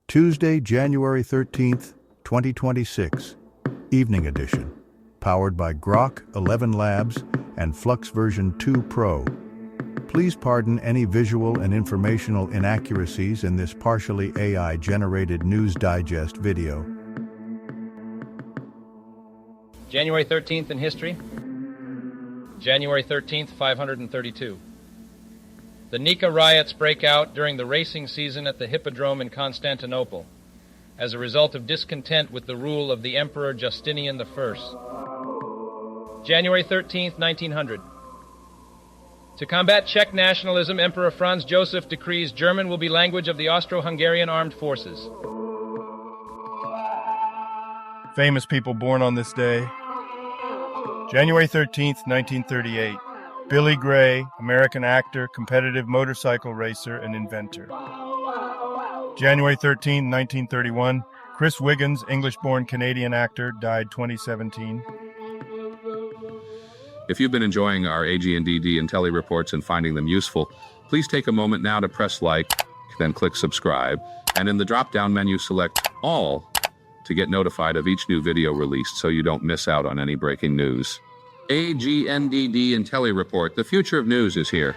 Tuesday, January 13th, 2026, Evening Edition, powered by Grok 11 Labs and Flux version 2 Pro. Please pardon any visual and informational inaccuracies in this partially AI-generated News Digest video. January 13th in history. January 13th, 532. The Nika riots break out during the racing season at the Hippodrome in Constantinople, as a result of discontent with the rule of the Emperor Justinian I. January 13th, 1900. To combat Czech nationalism, Emperor Franz Joseph decrees German will be language of the Austro-Hungarian armed forces. Famous people born on this day. January 13th, 1938. Billy Gray, American actor, competitive motorcycle racer, and inventor. January 13, 1931. Chris Wiggins, English-born Canadian actor, died 2017. If you've been enjoying our AGNDD intelliReports and finding them useful, please take a moment now to press like, then click subscribe, and in the drop-down menu select All to get notified of each new video released so you don't miss out on any breaking news. AGNDD intelliReport, the future of news is here.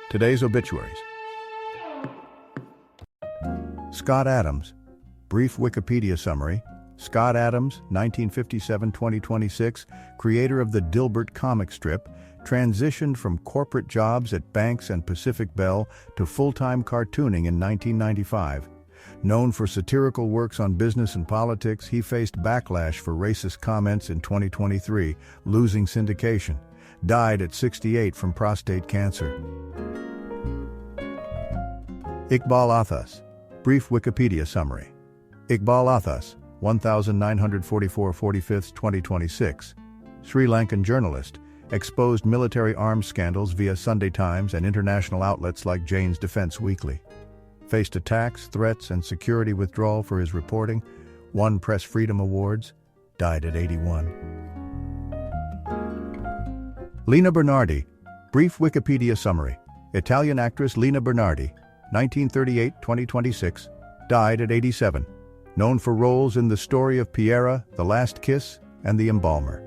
Today's obituaries. Scott Adams. Brief Wikipedia summary. Scott Adams, 1957-2026, creator of the Dilbert comic strip, transitioned from corporate jobs at Banks and Pacific Bell to full-time cartooning in 1995. Known for satirical works on business and politics, he faced backlash for racist comments in 2023, losing syndication. Died at 68 from prostate cancer. Iqbal Athas. Brief Wikipedia summary. Iqbal Athas, 1944 45th 2026. Sri Lankan journalist, exposed military arms scandals via Sunday Times and international outlets like Jane's Defense Weekly. Faced attacks, threats, and security withdrawal for his reporting, won Press Freedom Awards, died at 81. Lina Bernardi. Brief Wikipedia summary. Italian actress Lina Bernardi, 1938-2026, died at 87. Known for roles in The Story of Piera, The Last Kiss, and The Embalmer.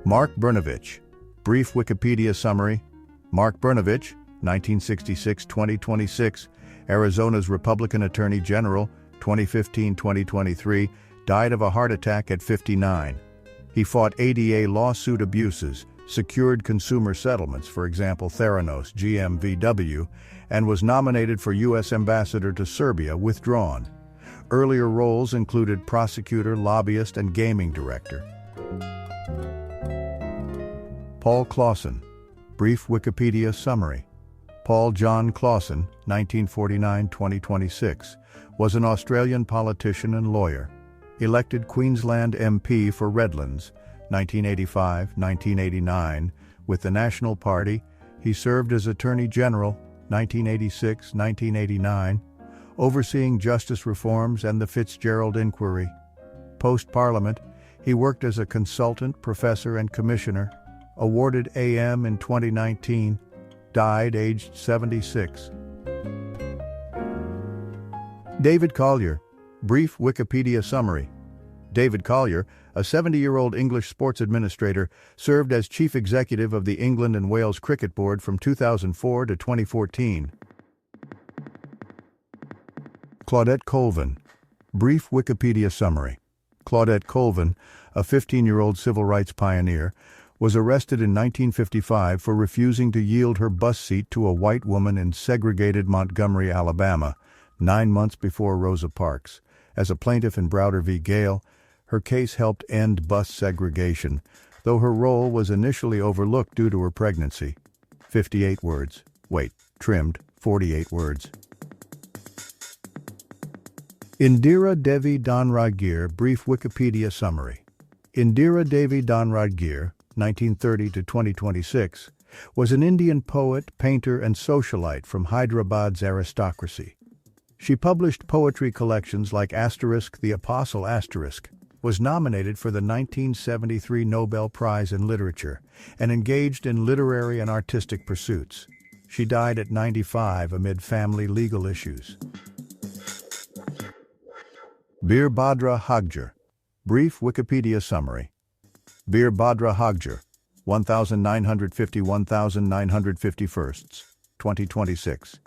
Mark Brnovich. Brief Wikipedia summary. Mark Brnovich, 1966-2026, Arizona's Republican Attorney General, 2015-2023, died of a heart attack at 59. He fought ADA lawsuit abuses, secured consumer settlements, for example Theranos GmbH, and was nominated for U.S. Ambassador to Serbia, withdrawn. Earlier roles included prosecutor, lobbyist, and gaming director. Paul Clausen. Brief Wikipedia summary. Paul John Clausen, 1949-2026, was an Australian politician and lawyer. Elected Queensland MP for Redlands, 1985-1989, with the National Party. He served as Attorney General, 1986-1989, overseeing justice reforms and the Fitzgerald Inquiry. Post-Parliament, he worked as a consultant, professor, and commissioner, awarded AM in 2019, died aged 76. David Collier. Brief Wikipedia summary. David Collier, a 70-year-old English sports administrator, served as chief executive of the England and Wales Cricket Board from 2004 to 2014. Claudette Colvin. Brief Wikipedia summary. Claudette Colvin, a 15-year-old civil rights pioneer, was arrested in 1955 for refusing to yield her bus seat to a white woman in segregated Montgomery, Alabama, 9 months before Rosa Parks. As a plaintiff in Browder v. Gale, her case helped end bus segregation, though her role was initially overlooked due to her pregnancy. 58 words. Trimmed 48 words. Indira Devi Dhanradgir. Brief Wikipedia summary. Indira Devi Dhanradgir, 1930 to 2026, was an Indian poet, painter, and socialite from Hyderabad's aristocracy. She published poetry collections like The Apostle *, was nominated for the 1973 Nobel Prize in Literature, and engaged in literary and artistic pursuits. She died at 95 amid family legal issues. Bir Badra Hagger. Brief Wikipedia summary. Bir Badra Hagger, 1950-1951, 2026.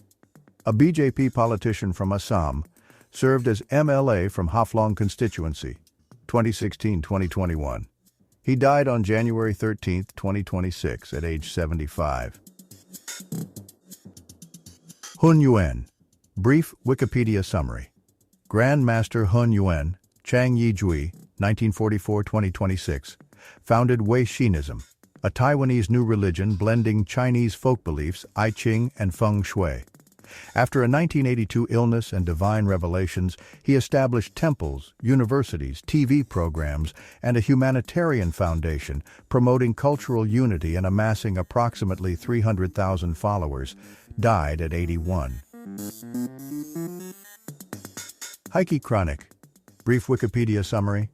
A BJP politician from Assam, served as MLA from Haflong constituency, 2016-2021. He died on January 13, 2026, at age 75. Hun Yuen. Brief Wikipedia summary. Grand Master Hun Yuen, Chang Yijui, 1944-2026, founded Wei Shinism, a Taiwanese new religion blending Chinese folk beliefs, I Ching and Feng Shui. After a 1982 illness and divine revelations, he established temples, universities, TV programs, and a humanitarian foundation promoting cultural unity and amassing approximately 300,000 followers. Died at 81. Heikki Kranick. Brief Wikipedia summary.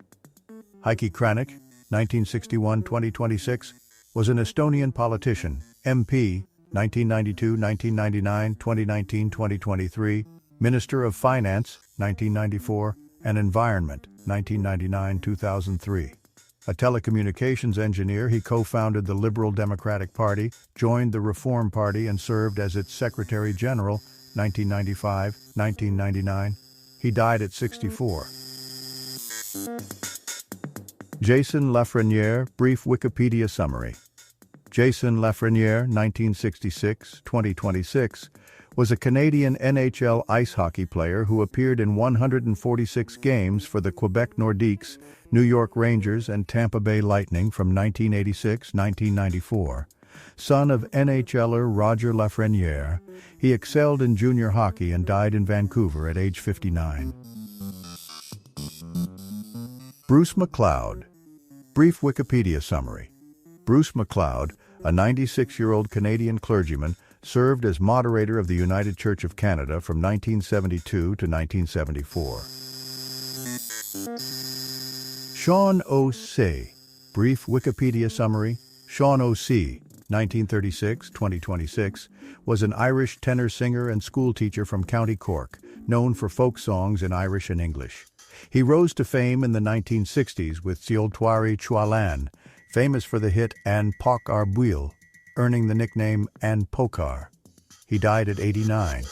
Heikki Kranick, 1961-2026, was an Estonian politician, MP, 1992-1999, 2019-2023, Minister of Finance, 1994, and Environment, 1999-2003. A telecommunications engineer, he co-founded the Liberal Democratic Party, joined the Reform Party, and served as its Secretary General, 1995-1999. He died at 64. Jason Lafreniere. Brief Wikipedia summary. Jason Lafreniere, 1966-2026, was a Canadian NHL ice hockey player who appeared in 146 games for the Quebec Nordiques, New York Rangers, and Tampa Bay Lightning from 1986-1994. Son of NHLer Roger Lafreniere, he excelled in junior hockey and died in Vancouver at age 59. Bruce McLeod. Brief Wikipedia summary. Bruce McLeod, a 96-year-old Canadian clergyman, served as moderator of the United Church of Canada from 1972 to 1974. Sean O'C. Brief Wikipedia summary. Sean O'C, 1936-2026, was an Irish tenor singer and schoolteacher from County Cork, known for folk songs in Irish and English. He rose to fame in the 1960s with Cioltwari Chualan, famous for the hit An Pok Ar Buil, earning the nickname An Pokar. He died at 89.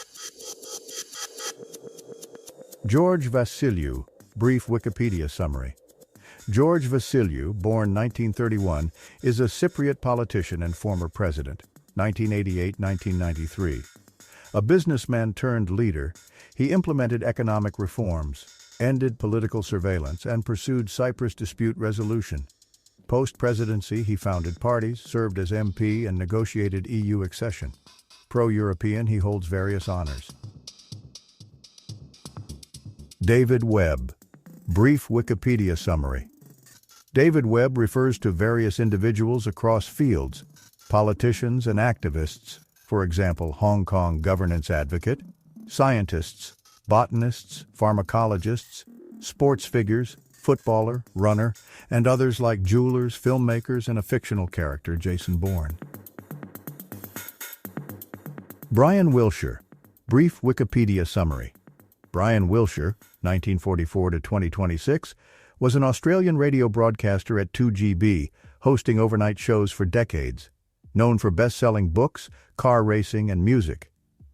George Vasiliu. Brief Wikipedia summary. George Vasiliu, born 1931, is a Cypriot politician and former president, 1988-1993. A businessman turned leader, he implemented economic reforms, ended political surveillance, and pursued Cyprus dispute resolution. Post-presidency, he founded parties, served as MP, and negotiated EU accession. Pro-European, he holds various honors. David Webb. Brief Wikipedia summary. David Webb refers to various individuals across fields, politicians and activists, for example, Hong Kong governance advocate, scientists, botanists, pharmacologists, sports figures, footballer, runner, and others like jewelers, filmmakers, and a fictional character, Jason Bourne. Brian Wilshire. Brief Wikipedia summary. Brian Wilshire, 1944 to 2026, was an Australian radio broadcaster at 2GB, hosting overnight shows for decades. Known for best-selling books, car racing, and music.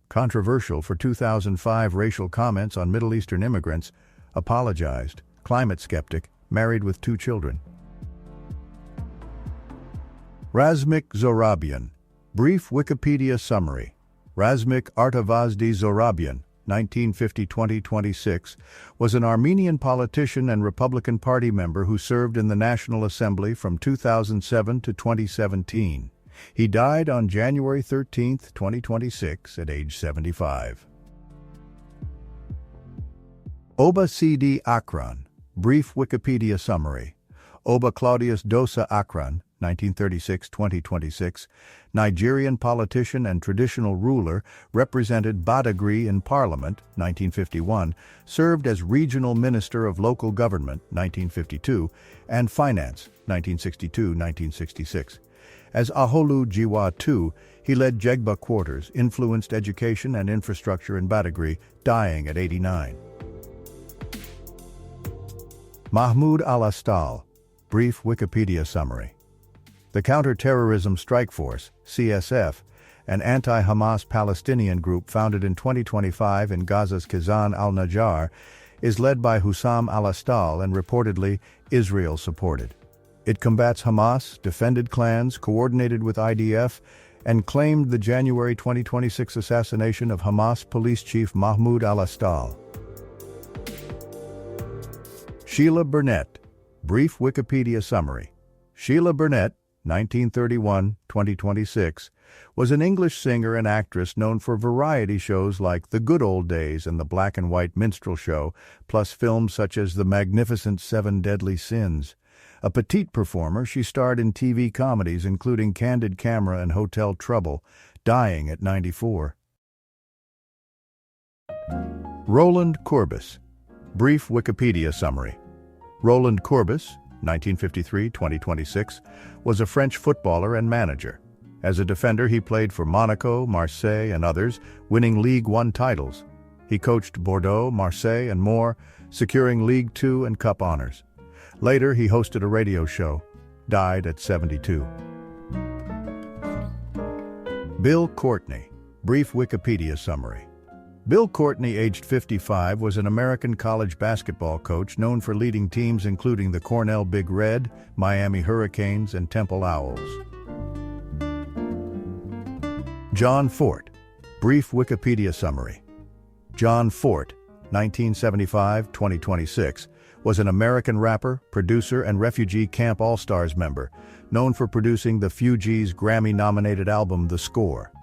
Controversial for 2005 racial comments on Middle Eastern immigrants, apologized, climate skeptic, married with 2 children. Razmik Zorabian. Brief Wikipedia summary. Razmik Artavazdi Zorabian, 1950-2026, was an Armenian politician and Republican Party member who served in the National Assembly from 2007 to 2017. He died on January 13, 2026, at age 75. Oba C.D. Akran. Brief Wikipedia summary. Oba Claudius Dosa Akran, 1936-2026, Nigerian politician and traditional ruler, represented Badagry in Parliament, 1951, served as Regional Minister of Local Government, 1952, and Finance, 1962-1966. As Aholu Jiwa II, he He led Jegba quarters, influenced education and infrastructure in Badagry, dying at 89. Mahmoud al-Astal, brief Wikipedia summary. The Counter-Terrorism Strike Force, CSF, an anti-Hamas Palestinian group founded in 2025 in Gaza's Kazan al-Najjar, is led by Hussam al-Astal and reportedly Israel-supported. It combats Hamas, defended clans, coordinated with IDF, and claimed the January 2026 assassination of Hamas police chief Mahmoud al-Astal. Sheila Burnett, brief Wikipedia summary. Sheila Burnett, 1931-2026, was an English singer and actress known for variety shows like The Good Old Days and the Black and White Minstrel Show, plus films such as The Magnificent Seven Deadly Sins. A petite performer, she starred in TV comedies including Candid Camera and Hotel Trouble, dying at 94. Roland Courbis, brief Wikipedia summary. Roland Courbis, 1953-2026, was a French footballer and manager. As a defender, he played for Monaco, Marseille, and others, winning Ligue 1 titles. He coached Bordeaux, Marseille, and more, securing Ligue 2 and Cup honors. Later, he hosted a radio show, died at 72. Bill Courtney, brief Wikipedia summary. Bill Courtney, aged 55, was an American college basketball coach known for leading teams including the Cornell Big Red, Miami Hurricanes, and Temple Owls. John Fort, brief Wikipedia summary. John Fort, 1975-2026, was an American rapper, producer, and Refugee Camp All-Stars member, known for producing the Fugees' Grammy-nominated album The Score.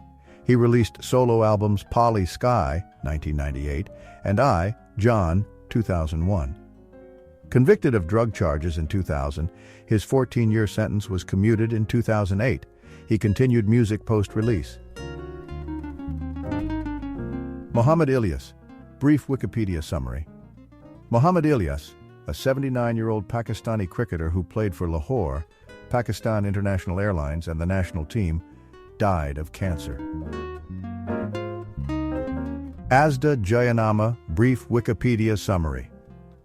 He released solo albums Polly Sky, 1998, and I, John, 2001. Convicted of drug charges in 2000, his 14-year sentence was commuted in 2008. He continued music post-release. Mohammad Ilyas, brief Wikipedia summary. Mohammad Ilyas, a 79-year-old Pakistani cricketer who played for Lahore, Pakistan International Airlines, and the national team, died of cancer. Asda Jayanama, brief Wikipedia summary.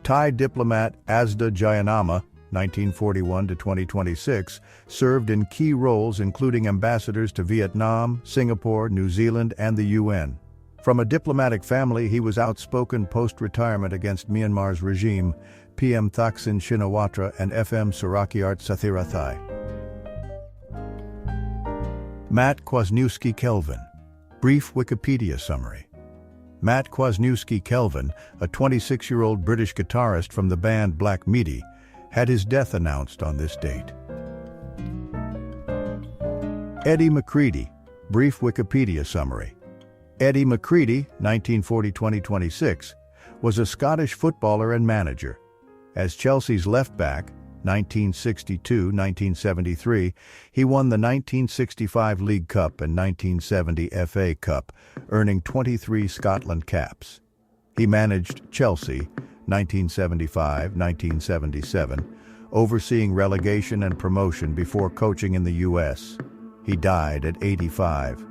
Thai diplomat Asda Jayanama, 1941-2026, served in key roles including ambassadors to Vietnam, Singapore, New Zealand, and the UN. From a diplomatic family, he was outspoken post-retirement against Myanmar's regime, PM Thaksin Shinawatra and FM Surakiart Sathirathai. Matt Kwasniewski-Kelvin, brief Wikipedia summary. Matt Kwasniewski-Kelvin, a 26-year-old British guitarist from the band Black Midi, had his death announced on this date. Eddie McCready, brief Wikipedia summary. Eddie McCready, 1940-2026, was a Scottish footballer and manager. As Chelsea's left-back, 1962-1973, he won the 1965 League Cup and 1970 FA Cup, earning 23 Scotland caps. He managed Chelsea, 1975-1977, overseeing relegation and promotion before coaching in the U.S. He died at 85.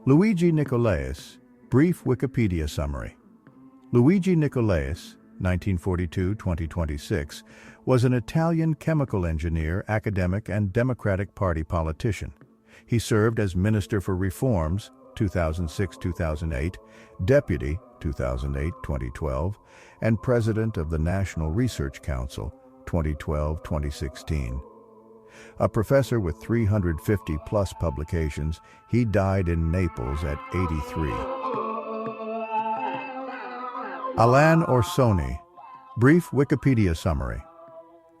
Luigi Nicolaus, brief Wikipedia summary. Luigi Nicolaus, 1942-2026, was an Italian chemical engineer, academic, and Democratic Party politician. He served as Minister for Reforms, 2006-2008, Deputy, 2008-2012, and President of the National Research Council, 2012-2016. A professor with 350-plus publications, he died in Naples at 83. Alain Orsoni, brief Wikipedia summary.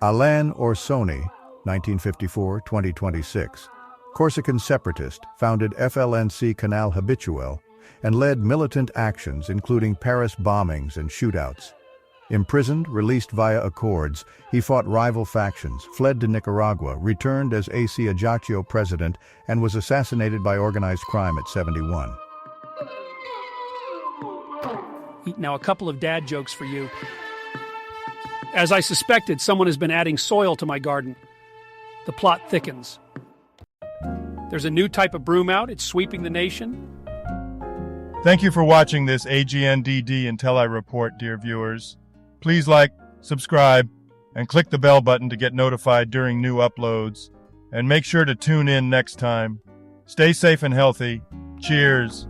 Alain Orsoni, 1954-2026, Corsican separatist, founded FLNC Canal Habituel, and led militant actions including Paris bombings and shootouts. Imprisoned, released via accords, he fought rival factions, fled to Nicaragua, returned as AC Ajaccio president, and was assassinated by organized crime at 71. Now, a couple of dad jokes for you. As I suspected, someone has been adding soil to my garden. The plot thickens. There's a new type of broom out. It's sweeping the nation. Thank you for watching this AGNDD intelliReport, dear viewers. Please like, subscribe, and click the bell button to get notified during new uploads. And make sure to tune in next time. Stay safe and healthy. Cheers.